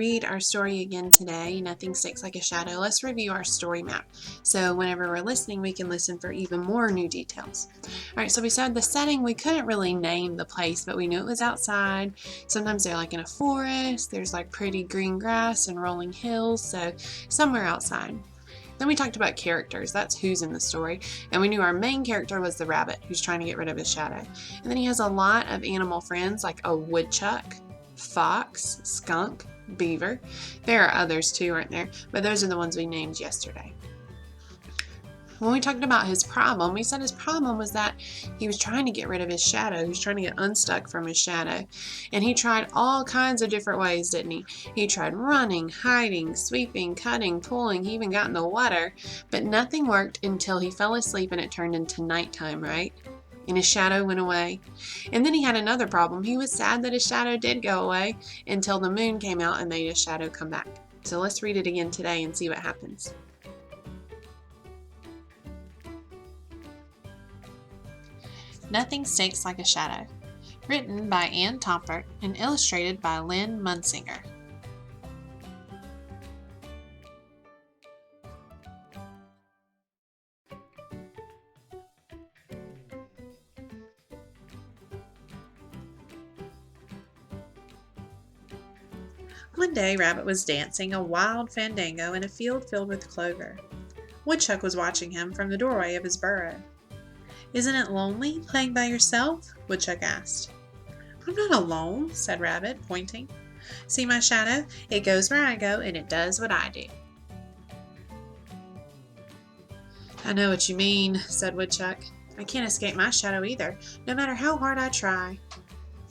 read our story again today, Nothing Sticks Like a Shadow, let's review our story map. So whenever we're listening, we can listen for even more new details. Alright, so we said the setting, we couldn't really name the place, but we knew it was outside. Sometimes they're like in a forest, there's like pretty green grass and rolling hills, so somewhere outside. Then we talked about characters, that's who's in the story, and we knew our main character was the rabbit who's trying to get rid of his shadow. And then he has a lot of animal friends like a woodchuck, fox, skunk, beaver. There are others too, aren't there? But those are the ones we named yesterday. When we talked about his problem, we said his problem was that he was trying to get rid of his shadow. He was trying to get unstuck from his shadow. And he tried all kinds of different ways, didn't he? He tried running, hiding, sweeping, cutting, pulling. He even got in the water. But nothing worked until he fell asleep and it turned into nighttime, right? And his shadow went away. And then he had another problem. He was sad that his shadow did go away until the moon came out and made his shadow come back. So let's read it again today and see what happens. Nothing Sticks Like a Shadow. Written by Anne Tompert and illustrated by Lynn Munsinger. One day Rabbit was dancing a wild fandango in a field filled with clover. Woodchuck was watching him from the doorway of his burrow. "Isn't it lonely, playing by yourself?" Woodchuck asked. "I'm not alone," said Rabbit, pointing. "See my shadow? It goes where I go, and it does what I do." "I know what you mean," said Woodchuck. "I can't escape my shadow either, no matter how hard I try."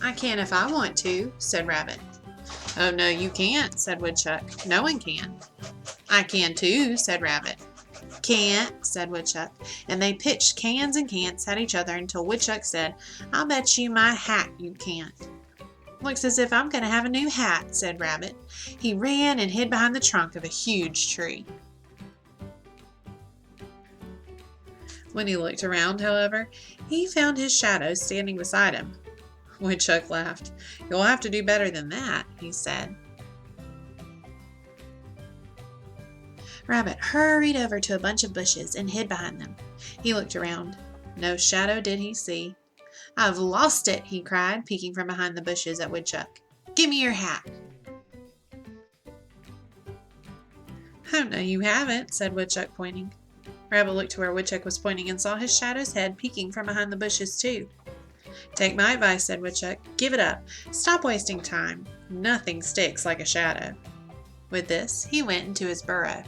"I can if I want to," said Rabbit. "Oh, no, you can't," said Woodchuck. "No one can." "I can too," said Rabbit. "Can't," said Woodchuck, and they pitched cans and cants at each other until Woodchuck said, "I'll bet you my hat you can't." "Looks as if I'm going to have a new hat," said Rabbit. He ran and hid behind the trunk of a huge tree. When he looked around, however, he found his shadow standing beside him. Woodchuck laughed. "You'll have to do better than that," he said. Rabbit hurried over to a bunch of bushes and hid behind them. He looked around. No shadow did he see. "I've lost it," he cried, peeking from behind the bushes at Woodchuck. "Give me your hat." "Oh, no, you haven't," said Woodchuck, pointing. Rabbit looked to where Woodchuck was pointing and saw his shadow's head peeking from behind the bushes, too. "Take my advice," said Woodchuck. "Give it up. Stop wasting time. Nothing sticks like a shadow." With this, he went into his burrow.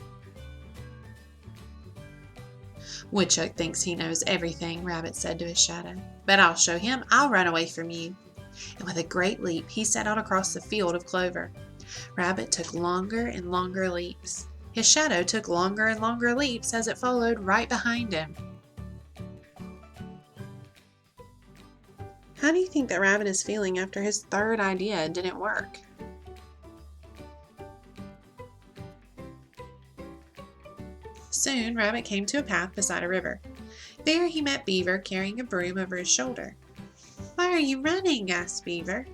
"Woodchuck thinks he knows everything," Rabbit said to his shadow. "But I'll show him. I'll run away from you." And with a great leap, he set out across the field of clover. Rabbit took longer and longer leaps. His shadow took longer and longer leaps as it followed right behind him. How do you think that Rabbit is feeling after his third idea didn't work? Soon, Rabbit came to a path beside a river. There he met Beaver carrying a broom over his shoulder. "Why are you running?" asked Beaver.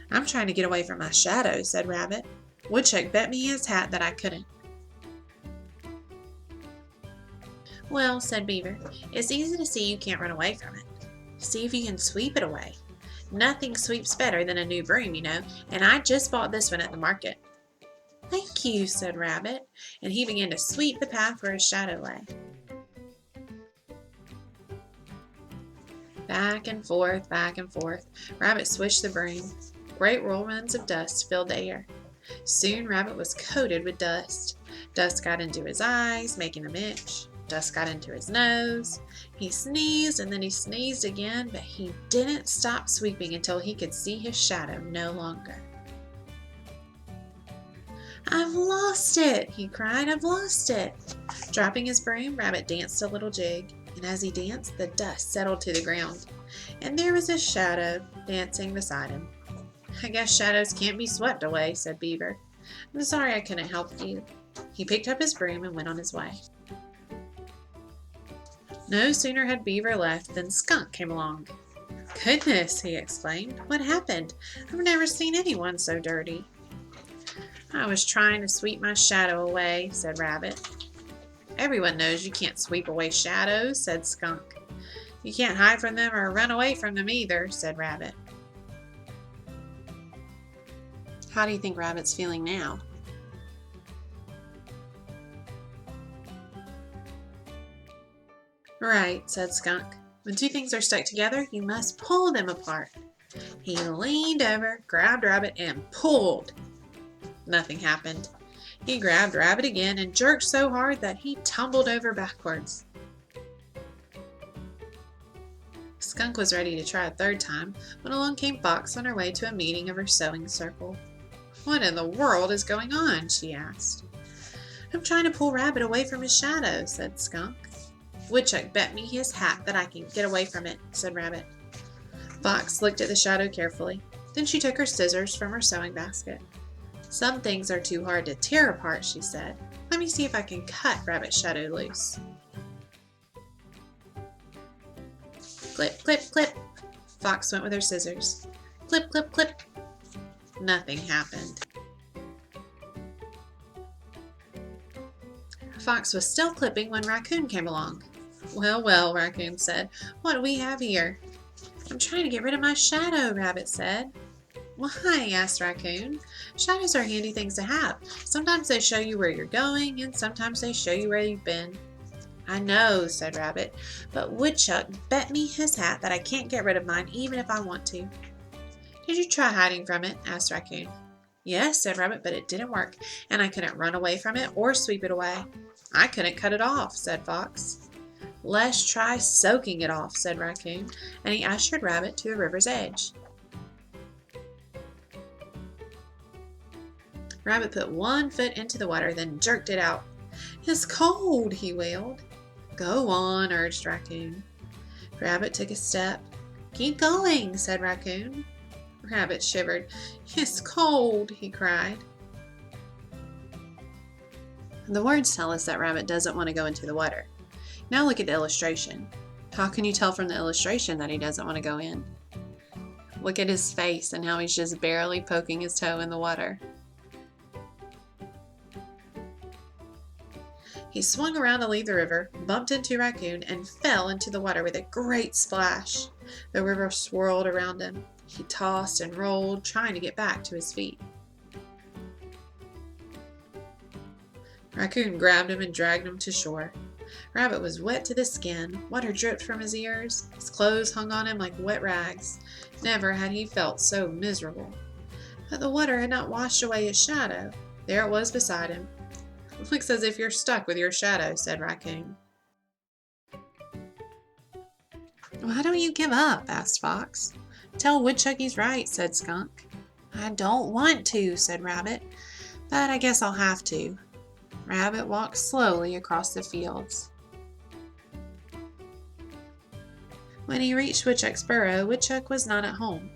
"I'm trying to get away from my shadow," said Rabbit. "Woodchuck bet me his hat that I couldn't." "Well," said Beaver, "it's easy to see you can't run away from it. See if you can sweep it away. Nothing sweeps better than a new broom, you know, and I just bought this one at the market." "Thank you," said Rabbit, and he began to sweep the path where his shadow lay. Back and forth, Rabbit swished the broom. Great whirlwinds of dust filled the air. Soon Rabbit was coated with dust. Dust got into his eyes, making them itch. Dust got into his nose. He sneezed and then he sneezed again, but he didn't stop sweeping until he could see his shadow no longer. "I've lost it!" he cried. "I've lost it!" Dropping his broom, Rabbit danced a little jig, and as he danced, the dust settled to the ground, and there was his shadow dancing beside him. "I guess shadows can't be swept away," said Beaver. "I'm sorry I couldn't help you." He picked up his broom and went on his way. No sooner had Beaver left than Skunk came along. "Goodness!" he exclaimed. "What happened? I've never seen anyone so dirty." I was trying to sweep my shadow away, said Rabbit. Everyone knows you can't sweep away shadows, said Skunk. You can't hide from them or run away from them either, said Rabbit. How do you think Rabbit's feeling now? Right, said Skunk. When two things are stuck together, you must pull them apart. He leaned over, grabbed Rabbit, and pulled. Nothing happened. He grabbed Rabbit again and jerked so hard that he tumbled over backwards. Skunk was ready to try a third time when along came Fox on her way to a meeting of her sewing circle. What in the world is going on? She asked. I'm trying to pull Rabbit away from his shadow, said Skunk. Woodchuck bet me his hat that I can get away from it, said Rabbit. Fox looked at the shadow carefully. Then she took her scissors from her sewing basket. Some things are too hard to tear apart, she said. Let me see if I can cut Rabbit's shadow loose. Clip, clip, clip. Fox went with her scissors. Clip, clip, clip. Nothing happened. Fox was still clipping when Raccoon came along. Well, well, Raccoon said, what do we have here? I'm trying to get rid of my shadow, Rabbit said. Why? Asked Raccoon. Shadows are handy things to have. Sometimes they show you where you're going, and sometimes they show you where you've been. I know, said Rabbit, but Woodchuck bet me his hat that I can't get rid of mine even if I want to. Did you try hiding from it? Asked Raccoon. Yes, said Rabbit, but it didn't work, and I couldn't run away from it or sweep it away. I couldn't cut it off, said Fox. Let's try soaking it off, said Raccoon, and he ushered Rabbit to the river's edge. Rabbit put one foot into the water, then jerked it out. It's cold, he wailed. Go on, urged Raccoon. Rabbit took a step. Keep going, said Raccoon. Rabbit shivered. It's cold, he cried. The words tell us that Rabbit doesn't want to go into the water. Now look at the illustration. How can you tell from the illustration that he doesn't want to go in? Look at his face and how he's just barely poking his toe in the water. He swung around to leave the river, bumped into Raccoon, and fell into the water with a great splash. The river swirled around him. He tossed and rolled, trying to get back to his feet. Raccoon grabbed him and dragged him to shore. Rabbit was wet to the skin. Water dripped from his ears. His clothes hung on him like wet rags. Never had he felt so miserable. But the water had not washed away his shadow. There it was beside him. Looks as if you're stuck with your shadow, said Raccoon. Why don't you give up? Asked Fox. Tell Woodchuck he's right, said Skunk. I don't want to, said Rabbit, but I guess I'll have to. Rabbit walked slowly across the fields. When he reached Woodchuck's burrow, Woodchuck was not at home.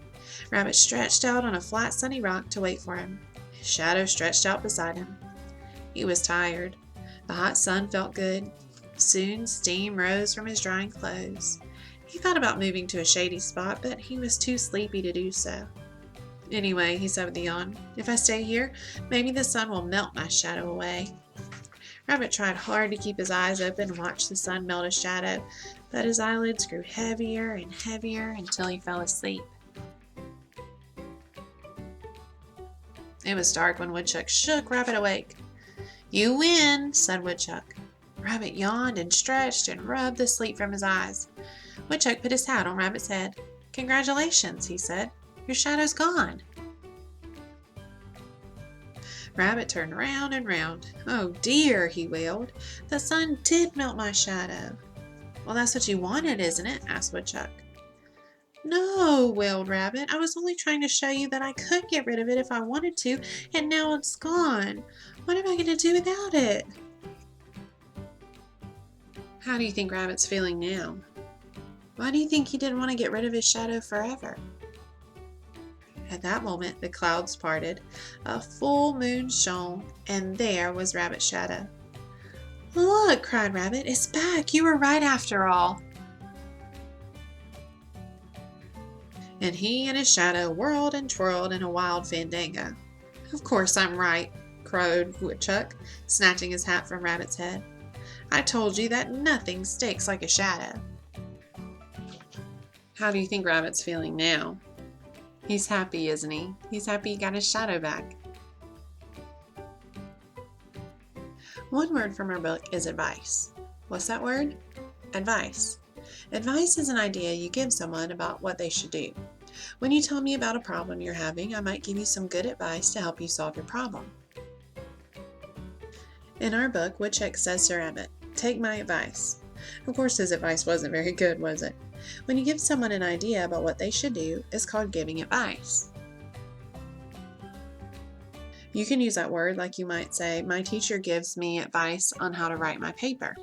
Rabbit stretched out on a flat sunny rock to wait for him. His shadow stretched out beside him. He was tired. The hot sun felt good. Soon steam rose from his drying clothes. He thought about moving to a shady spot, but he was too sleepy to do so. Anyway, he said with a yawn, if I stay here, maybe the sun will melt my shadow away. Rabbit tried hard to keep his eyes open and watch the sun melt his shadow, but his eyelids grew heavier and heavier until he fell asleep. It was dark when Woodchuck shook Rabbit awake. You win, said Woodchuck. Rabbit yawned and stretched and rubbed the sleep from his eyes. Woodchuck put his hat on Rabbit's head. Congratulations, he said. Your shadow's gone. Rabbit turned round and round. Oh dear, he wailed. The sun did melt my shadow. Well, that's what you wanted, isn't it? Asked Woodchuck. No, wailed Rabbit. I was only trying to show you that I could get rid of it if I wanted to, and now it's gone. What am I going to do without it? How do you think Rabbit's feeling now? Why do you think he didn't want to get rid of his shadow forever? At that moment, the clouds parted, a full moon shone, and there was Rabbit's shadow. Look, cried Rabbit, it's back. You were right after all. And he and his shadow whirled and twirled in a wild fandango. Of course I'm right. crowed Woodchuck, snatching his hat from Rabbit's head. "I told you that nothing sticks like a shadow." How do you think Rabbit's feeling now? He's happy, isn't he? He's happy he got his shadow back. One word from our book is advice. What's that word? Advice. Advice is an idea you give someone about what they should do. When you tell me about a problem you're having, I might give you some good advice to help you solve your problem. In our book, Woodchuck says to Rabbit, "Take my advice." Of course, his advice wasn't very good, was it? When you give someone an idea about what they should do, it's called giving advice. You can use that word like you might say, "My teacher gives me advice on how to write my paper."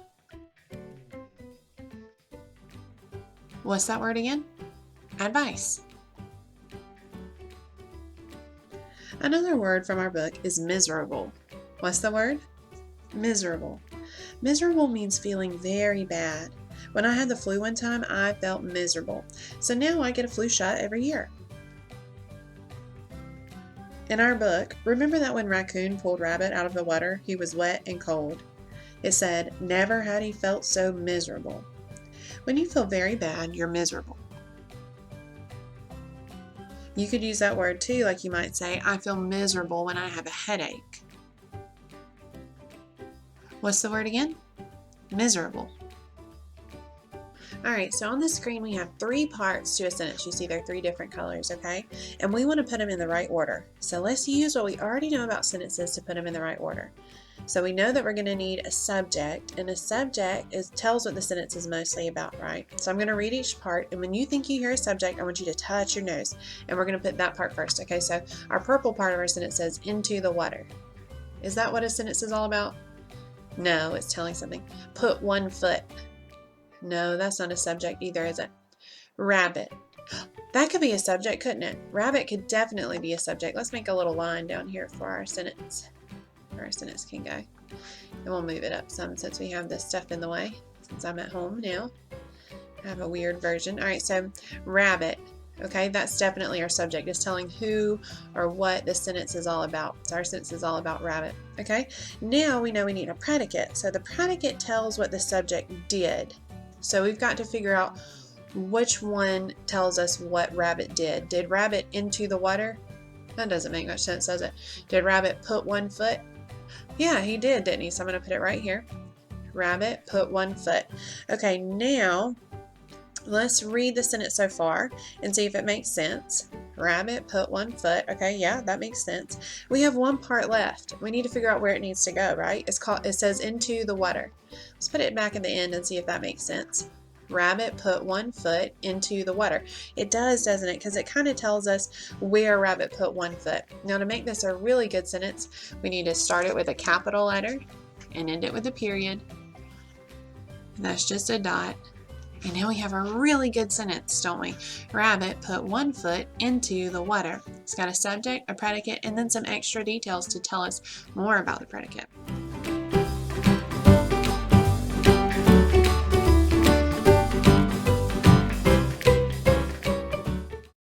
What's that word again? Advice. Another word from our book is miserable. What's the word? Miserable. Miserable means feeling very bad. When I had the flu one time, I felt miserable. So now I get a flu shot every year. In our book, remember that when Raccoon pulled Rabbit out of the water, he was wet and cold. It said, "Never had he felt so miserable." When you feel very bad, you're miserable. You could use that word too, like you might say, "I feel miserable when I have a headache." What's the word again? Miserable. Alright, so on the screen we have 3 parts to a sentence. You see they're 3 different colors, okay? And we want to put them in the right order. So let's use what we already know about sentences to put them in the right order. So we know that we're going to need a subject, and a subject tells what the sentence is mostly about, right? So I'm going to read each part, and when you think you hear a subject, I want you to touch your nose, and we're going to put that part first, okay? So our purple part of our sentence says, "into the water." Is that what a sentence is all about? No, it's telling something. "Put 1 foot." No, that's not a subject either, is it? Rabbit. That could be a subject, couldn't it? Rabbit could definitely be a subject. Let's make a little line down here for our sentence. Where our sentence can go. And we'll move it up some since we have this stuff in the way. Since I'm at home now. I have a weird version. Alright, so rabbit. Okay, that's definitely our subject. It's telling who or what the sentence is all about. So our sentence is all about rabbit. Okay, now we know we need a predicate. So the predicate tells what the subject did. So we've got to figure out which one tells us what Rabbit did. Did Rabbit into the water? That doesn't make much sense, does it? Did Rabbit put 1 foot? Yeah, he did, didn't he? So I'm going to put it right here. Rabbit put 1 foot. Okay, now let's read the sentence so far and see if it makes sense. Rabbit put 1 foot. Okay, yeah, that makes sense. We have 1 part left. We need to figure out where it needs to go, right? It says into the water. Let's put it back at the end and see if that makes sense. Rabbit put 1 foot into the water. It does, doesn't it? Because it kind of tells us where Rabbit put 1 foot. Now to make this a really good sentence, we need to start it with a capital letter and end it with a period. And that's just a dot. And now we have a really good sentence, don't we? Rabbit put 1 foot into the water. It's got a subject, a predicate, and then some extra details to tell us more about the predicate.